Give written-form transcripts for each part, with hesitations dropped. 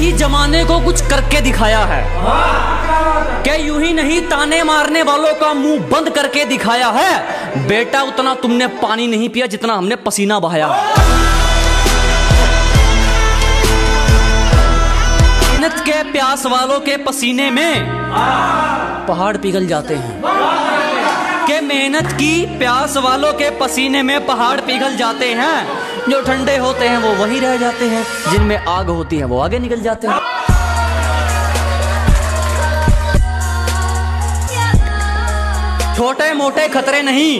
ही जमाने को कुछ करके दिखाया है, क्या यूं ही नहीं ताने मारने वालों का मुंह बंद करके दिखाया है। बेटा उतना तुमने पानी नहीं पिया जितना हमने पसीना बहाया। मेहनत के प्यास वालों के पसीने में पहाड़ पिघल जाते हैं, के मेहनत की प्यास वालों के पसीने में पहाड़ पिघल जाते हैं। जो ठंडे होते हैं वो वहीं रह जाते हैं, जिनमें आग होती है वो आगे निकल जाते हैं। छोटे मोटे खतरे नहीं,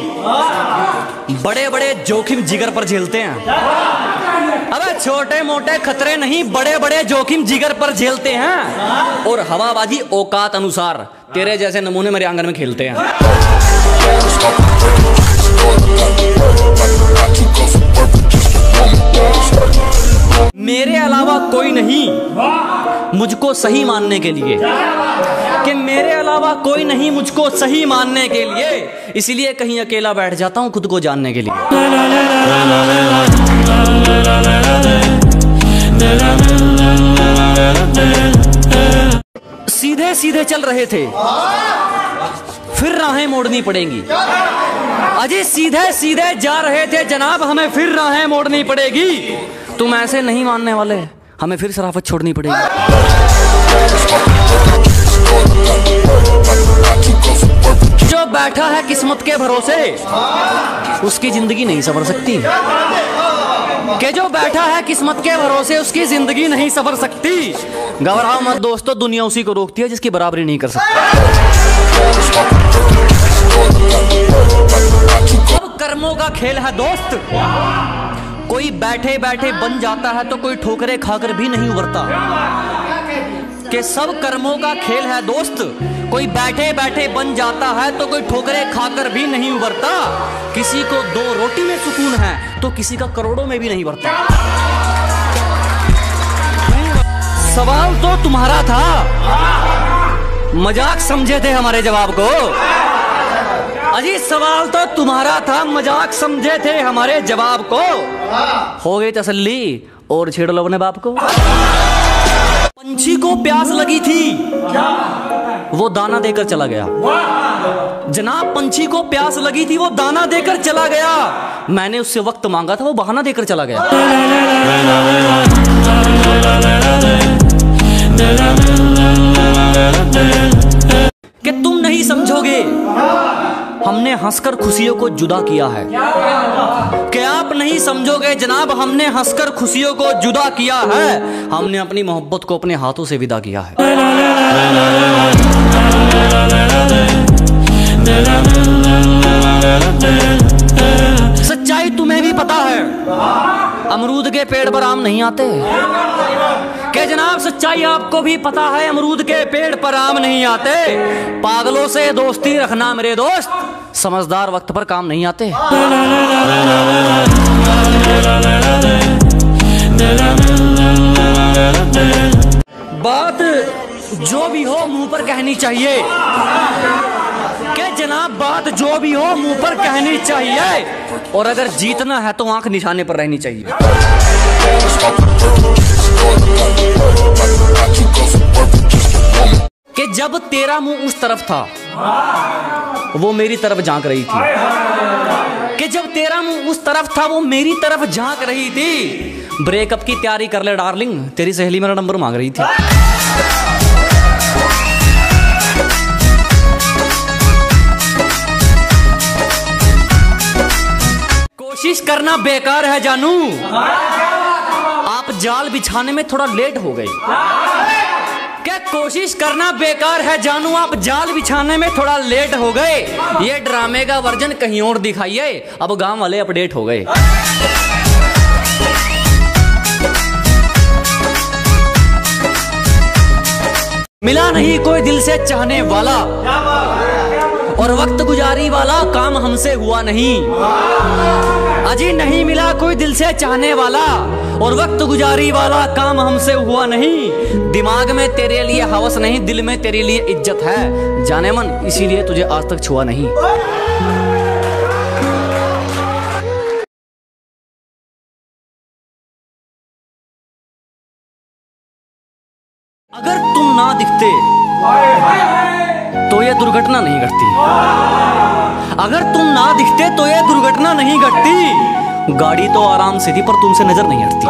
बड़े बड़े जोखिम जिगर पर झेलते हैं। अबे छोटे मोटे खतरे नहीं, बड़े बड़े जोखिम जिगर पर झेलते हैं। और हवाबाजी औकात अनुसार तेरे जैसे नमूने मेरे आंगन में खेलते हैं। मेरे अलावा कोई नहीं मुझको सही मानने के लिए, कि मेरे अलावा कोई नहीं मुझको सही मानने के लिए, इसलिए कहीं अकेला बैठ जाता हूं खुद को जानने के लिए। सीधे सीधे चल रहे थे, फिर राहें मोड़नी पड़ेंगी। अजय सीधे सीधे जा रहे थे जनाब, हमें फिर राहें मोड़नी पड़ेगी। तुम ऐसे नहीं मानने वाले, हमें फिर शराफत छोड़नी पड़ेगी। जो बैठा है किस्मत के भरोसे उसकी जिंदगी नहीं सवर सकती, कि जो बैठा है किस्मत के भरोसे उसकी जिंदगी नहीं सवर सकती। घबराओ मत दोस्तों, दुनिया उसी को रोकती है जिसकी बराबरी नहीं कर सकती। अब कर्मों का खेल है दोस्त, कोई बैठे बैठे बन जाता है तो कोई ठोकरे खाकर भी नहीं उबरता। कि सब कर्मों का खेल है दोस्त, कोई बैठे बैठे बन जाता है तो कोई ठोकरे खाकर भी नहीं उबरता। किसी को 2 रोटी में सुकून है तो किसी का करोड़ों में भी नहीं बढ़ता। सवाल तो तुम्हारा था, मजाक समझे थे हमारे जवाब को। अजी सवाल तो तुम्हारा था, मजाक समझे थे हमारे जवाब को। हो गई तसल्ली और छेड़ लो अपने बाप को। पंछी को प्यास लगी थी, वो दाना देकर चला गया। जनाब पंछी को प्यास लगी थी, वो दाना देकर चला गया। मैंने उससे वक्त मांगा था, वो बहाना देकर चला गया। कि तुम नहीं समझोगे हमने हंसकर खुशियों को जुदा किया है, कि आप नहीं समझोगे जनाब हमने हंसकर खुशियों को जुदा किया है। हमने अपनी मोहब्बत को अपने हाथों से विदा किया है। सच्चाई तुम्हें भी पता है, अमरूद के पेड़ पर आम नहीं आते। कि जनाब सच्चाई आपको भी पता है, अमरूद के पेड़ पर आम नहीं आते। पागलों से दोस्ती रखना मेरे दोस्त, समझदार वक्त पर काम नहीं आते। बात जो भी हो मुंह पर कहनी चाहिए, कि जनाब बात जो भी हो मुंह पर कहनी चाहिए। और अगर जीतना है तो आंख निशाने पर रहनी चाहिए। कि जब तेरा मुंह उस तरफ था वो मेरी तरफ झांक रही थी, कि जब तेरा मुंह उस तरफ था वो मेरी तरफ झांक रही थी। ब्रेकअप की तैयारी कर ले डार्लिंग, तेरी सहेली मेरा नंबर मांग रही थी। कोशिश करना बेकार है जानू, आप जाल बिछाने में थोड़ा लेट हो गए। क्या कोशिश करना बेकार है जानू, आप जाल बिछाने में थोड़ा लेट हो गए। ये ड्रामे का वर्जन कहीं और दिखाइए, अब गांव वाले अपडेट हो गए। मिला नहीं कोई दिल से चाहने वाला, और वक्त गुजारी वाला काम हमसे हुआ नहीं। अजी नहीं मिला कोई दिल से चाहने वाला, और वक्त गुजारी वाला काम हमसे हुआ नहीं। दिमाग में तेरे लिए हवस नहीं, दिल में तेरे लिए इज्जत है जाने मन, इसीलिए तुझे आज तक छुआ नहीं। अगर तुम ना दिखते तो ये दुर्घटना नहीं घटती। अगर तुम ना दिखते तो ये दुर्घटना नहीं घटती। गाड़ी तो आराम से थी पर तुमसे नजर नहीं हटती।